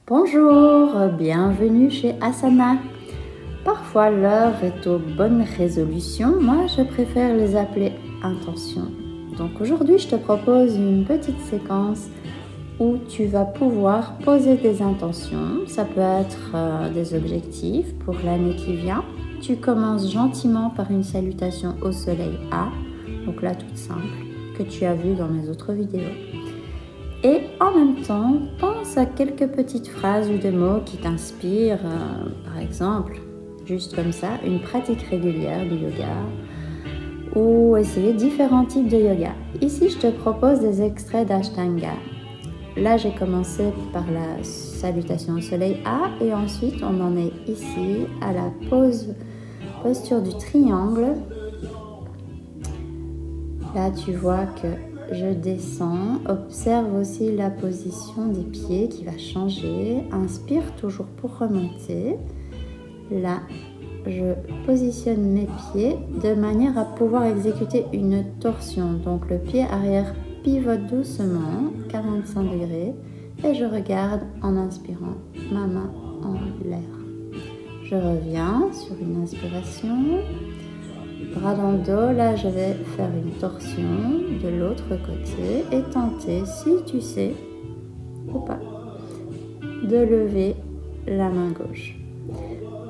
Bonjour, bienvenue chez Asana. Parfois l'heure est aux bonnes résolutions, moi je préfère les appeler intentions. Donc aujourd'hui je te propose une petite séquence où tu vas pouvoir poser des intentions. Ça peut être des objectifs pour l'année qui vient. Tu commences gentiment par une salutation au soleil A, donc là toute simple, que tu as vu dans mes autres vidéos. Et en même temps, pense à quelques petites phrases ou des mots qui t'inspirent, par exemple, juste comme ça, une pratique régulière du yoga ou essayer différents types de yoga. Ici, je te propose des extraits d'Ashtanga. Là, j'ai commencé par la salutation au soleil A et ensuite, on en est ici à la posture du triangle. Là, tu vois que je descends, observe aussi la position des pieds qui va changer. Inspire toujours pour remonter. Là, je positionne mes pieds de manière à pouvoir exécuter une torsion. Donc le pied arrière pivote doucement, 45 degrés, et je regarde en inspirant ma main en l'air. Je reviens sur une inspiration. Bras dans le dos, là je vais faire une torsion de l'autre côté et tenter, si tu sais ou pas, de lever la main gauche.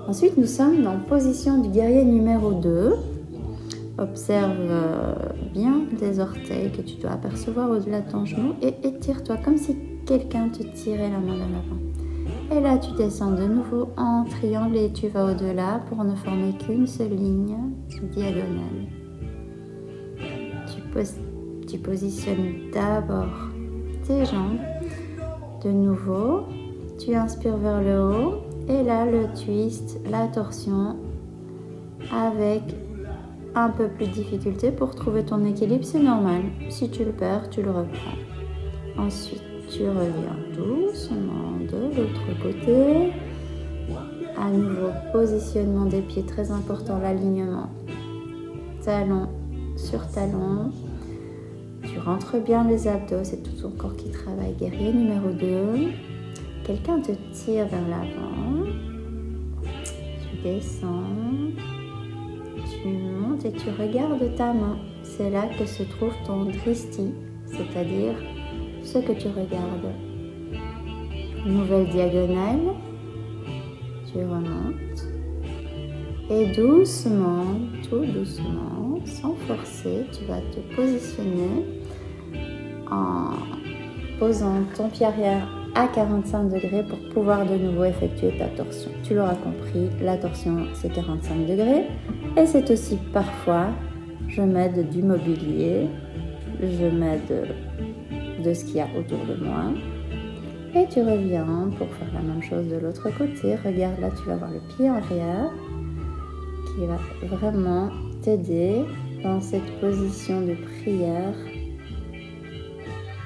Ensuite, nous sommes dans position du guerrier numéro 2. Observe bien tes orteils que tu dois apercevoir au-delà de ton genou et étire-toi comme si quelqu'un te tirait la main vers l'avant. Et là, tu descends de nouveau en triangle et tu vas au-delà pour ne former qu'une seule ligne diagonale. Tu positionnes d'abord tes jambes. De nouveau, tu inspires vers le haut et là, le twist, la torsion avec un peu plus de difficulté pour trouver ton équilibre, c'est normal. Si tu le perds, tu le reprends. Ensuite, tu reviens doucement de l'autre côté. À nouveau, positionnement des pieds, très important, l'alignement. Talon sur talon. Tu rentres bien les abdos, c'est tout ton corps qui travaille. Guerrier numéro 2. Quelqu'un te tire vers l'avant. Tu descends. Tu montes et tu regardes ta main. C'est là que se trouve ton dristi, c'est-à-dire ce que tu regardes. Nouvelle diagonale, tu remontes et doucement, tout doucement, sans forcer, tu vas te positionner en posant ton pied arrière à 45 degrés pour pouvoir de nouveau effectuer ta torsion. Tu l'auras compris, la torsion c'est 45 degrés et c'est aussi parfois, je m'aide du mobilier, je m'aide de ce qu'il y a autour de moi. Et tu reviens pour faire la même chose de l'autre côté. Regarde là, tu vas voir le pied arrière qui va vraiment t'aider dans cette position de prière.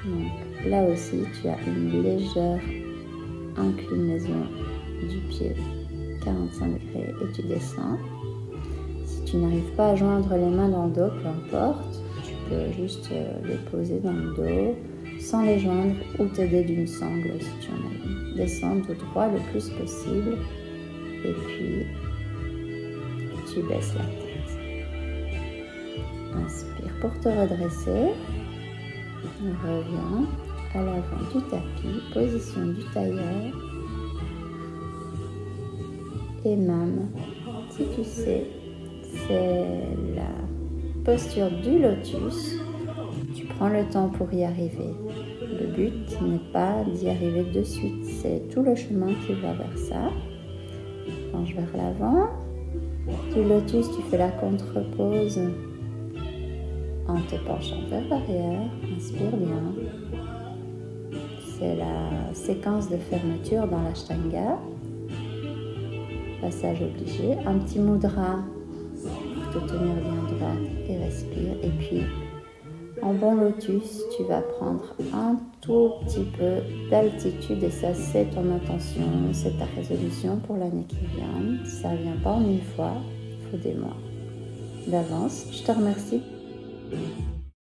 Donc là aussi, tu as une légère inclinaison du pied, 45 degrés, et tu descends. Si tu n'arrives pas à joindre les mains dans le dos, peu importe, tu peux juste les poser dans le dos sans les joindre ou t'aider d'une sangle si tu en as une. Descends tout droit le plus possible et puis tu baisses la tête. Inspire pour te redresser. Reviens à l'avant du tapis, position du tailleur. Et même, si tu sais, c'est la posture du lotus. Tu prends le temps pour y arriver. Le but n'est pas d'y arriver de suite, c'est tout le chemin qui va vers ça. Penche vers l'avant. Du lotus, tu fais la contre-pose en te penchant vers l'arrière. Inspire bien. C'est la séquence de fermeture dans l'Ashtanga. Passage obligé. Un petit mudra pour te tenir bien droite et respire. Et puis, en bon lotus, tu vas prendre un tout petit peu d'altitude et ça, c'est ton intention, c'est ta résolution pour l'année qui vient. Ça ne vient pas en une fois, il faut des mois d'avance. Je te remercie.